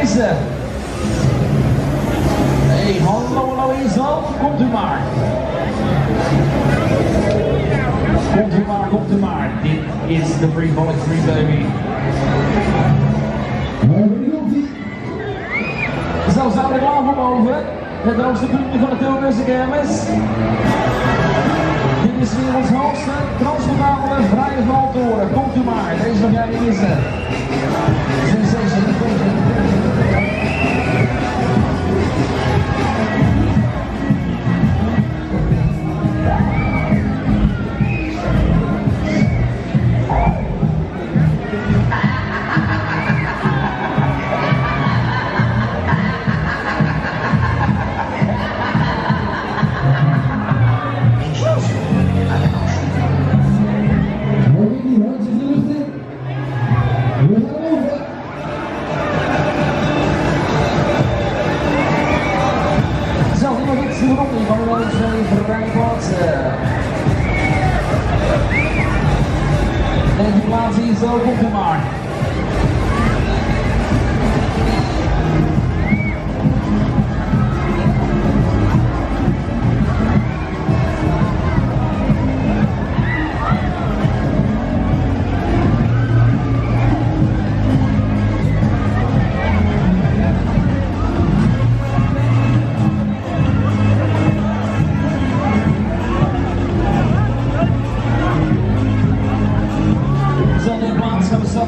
is ze. Hey, hallo Isel, komt u maar. Komt u maar. Dit is de Free Polyp 3 baby. Zo staan we er klaar voor boven. Het hoogste puntje van de Tilburgse Kermis. Dit is weer ons hoogste transportabele vrije valtoren. Komt u maar, deze nog jij niet missen. Sensation. En die plaats hier zo, komt u maar.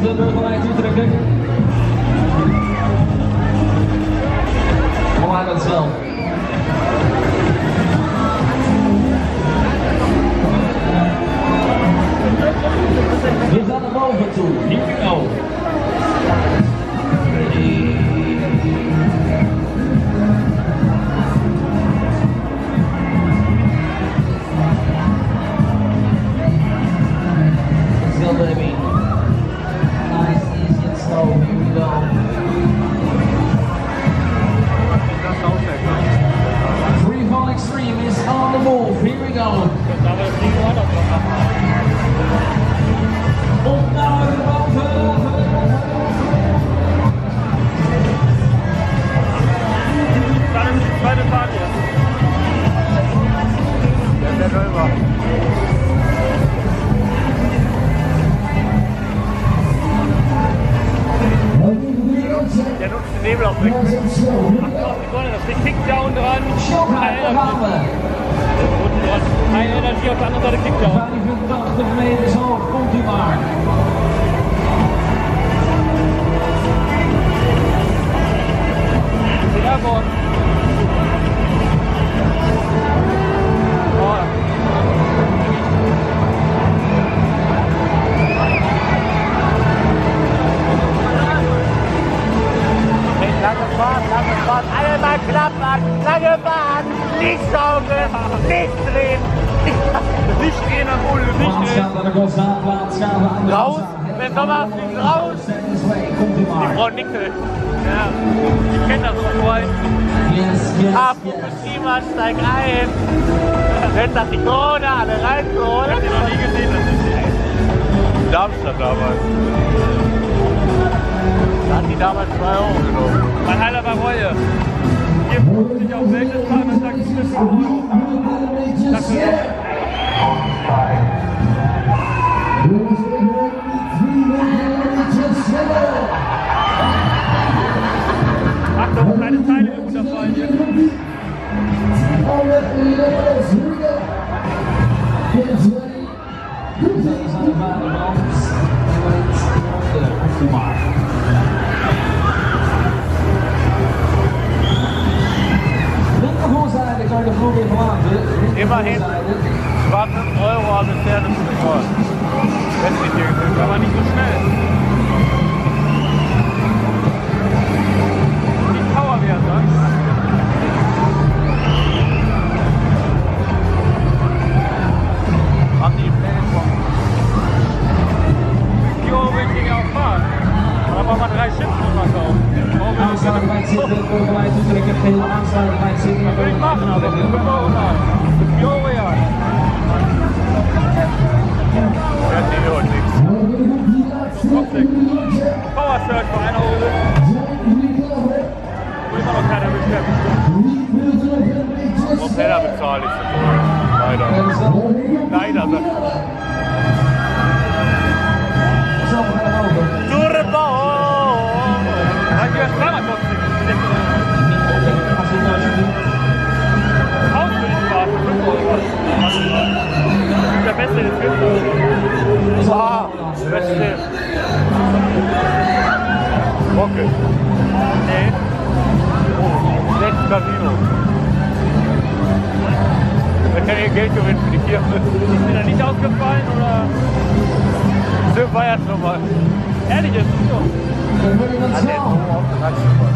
De burgerlijn toetrekken. Maar dat zelf. We gaan naar boven toe. Here we go. Ready. Let's go, baby. So here we go. Free Fall Extreme is on the move. Here we go. Op naar boven. Zweite Fahrt jetzt. Der fährt rüber. Der nutzt den Nebel auch weg. 8 Sekunden, das Kickdown dran. Ein Energie auf der anderen Seite Kickdown. 85 meters hoog, komt u maar. Airborne. Lange Fahrt, alle mal klappern, lange fahren, nicht saugen, nicht drehen. Nicht drehen am Boden, nicht drehen. Raus, wenn Sommer fliegt raus. Die Frau Nickel. Ja, ich kenne das von vorhin. Ab, Klima, steig ein. Wenn das die Krone, alle rein, Krone. Ich hab die noch nie gesehen, das ist in Darmstadt damals. Da hat die damals 2 Euro genommen. Mein Heiler war Reue. Hier 50 auf Weltesfahrt und sagt 5 Euro. Das ist Achtung, kleine Teile hier runterfallen hier. Immerhin, es waren 5 Euro, aber bisher das ist Rekord. Wenn nicht hier gefilmt, aber nicht so schnell. Die Powerwert, ne? Haben die Pläne vor. 4 Euro will ich auch fahren. Aber braucht man 3 Chips noch mal kaufen. Aansluitbaar zitten, voorgeleid toetrekken, veel aansluitbaar zitten. Dat wil ik maken, nou, dat is 5 Euro naar. 4 Euro, ja. Ja, die hoort niks. PowerShot für 1 Euro. schneller bezahle ich. Leider. Leider, sagt Turbo! Hat die das zweimal kostet? Auch für die Fahrt, 5 Euro. Der Beste ist 5 Euro. Ah, der Beste. Okay. Nee. 6 Casino. Wir können hier Geld gewinnen für die Kirche. Ist mir da nicht ausgefallen oder? So war jetzt nochmal. Ehrlich, ist so. Hat der so aufgequatscht.